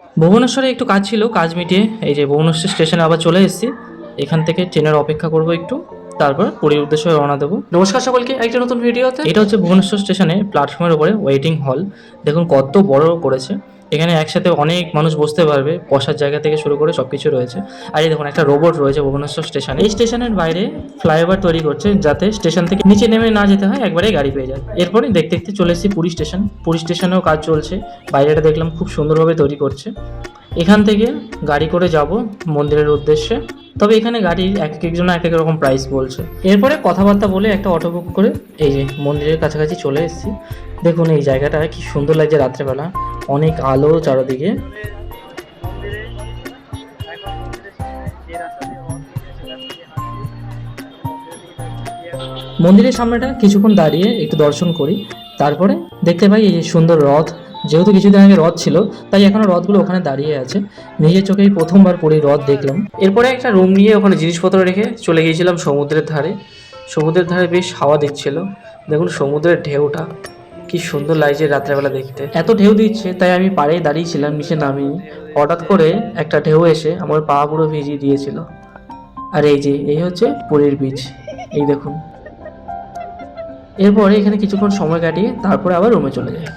ভুবনেশ্বরে একটু কাজ ছিল, কাজ মিটিয়ে এই যে ভুবনেশ্বর স্টেশনে আবার চলে এসেছি। এখান থেকে ট্রেনের অপেক্ষা করব একটু, তারপর পুরীর উদ্দেশ্যে রওনা দেবো। নমস্কার সকলকে একটা নতুন ভিডিওতে। এটা হচ্ছে ভুবনেশ্বর স্টেশনে প্ল্যাটফর্মের উপরে ওয়েটিং হল। দেখুন কত বড় করেছে। এখানে একসাথে অনেক মানুষ বসতে পারবে, বসার জায়গা থেকে শুরু করে সব কিছু রয়েছে। আর এই দেখুন একটা রোবট রয়েছে ভুবনেশ্বর স্টেশনে। এই স্টেশনের বাইরে ফ্লাইওভার তৈরি করছে, যাতে স্টেশন থেকে নিচে নেমে না যেতে হয়, একবারে গাড়ি পেয়ে যায়। এরপরে দেখতে দেখতে চলে এসেছি পুরী স্টেশন। পুরী স্টেশনেও কাজ চলছে, বাইরেটা দেখলাম খুব সুন্দরভাবে তৈরি করছে। এখান থেকে গাড়ি করে যাব মন্দিরের উদ্দেশ্যে। তবে এখানে গাড়ির এক একজন এক এক রকম প্রাইস বলছে। এরপরে কথাবার্তা বলে একটা অটো বুক করে এই যে মন্দিরের কাছাকাছি চলে এসেছি। দেখুন এই জায়গাটা কি সুন্দর লাগছে রাত্রেবেলা, অনেক আলো চারদিকে। মন্দিরের সামনেটা কিছুক্ষণ দাঁড়িয়ে একটু দর্শন করি, তারপরে দেখতে পাই এই যে সুন্দর রথ। যেহেতু কিছুদিন আগে রথ ছিল, তাই এখনো রথগুলো ওখানে দাঁড়িয়ে আছে। নিজের চোখেই প্রথমবার পুরীর রথ দেখলাম। এরপরে একটা রুম নিয়ে ওখানে জিনিসপত্র রেখে চলে গিয়েছিলাম সমুদ্রের ধারে। সমুদ্রের ধারে বেশ হাওয়া দিচ্ছিল। দেখুন সমুদ্রের ঢেউটা কি সুন্দর লাগছে রাত্রেবেলা দেখতে। এত ঢেউ দিচ্ছে তাই আমি পাড়ে দাঁড়িয়েছিলাম, নিচে নামিনি। হঠাৎ করে একটা ঢেউ এসে আমার পা পুরো ভিজিয়ে দিয়েছিল। আর এই যে এই হচ্ছে পুরীর বিচ, এই দেখুন। এরপরে এখানে কিছুক্ষণ সময় কাটিয়ে তারপরে আবার রুমে চলে যাই।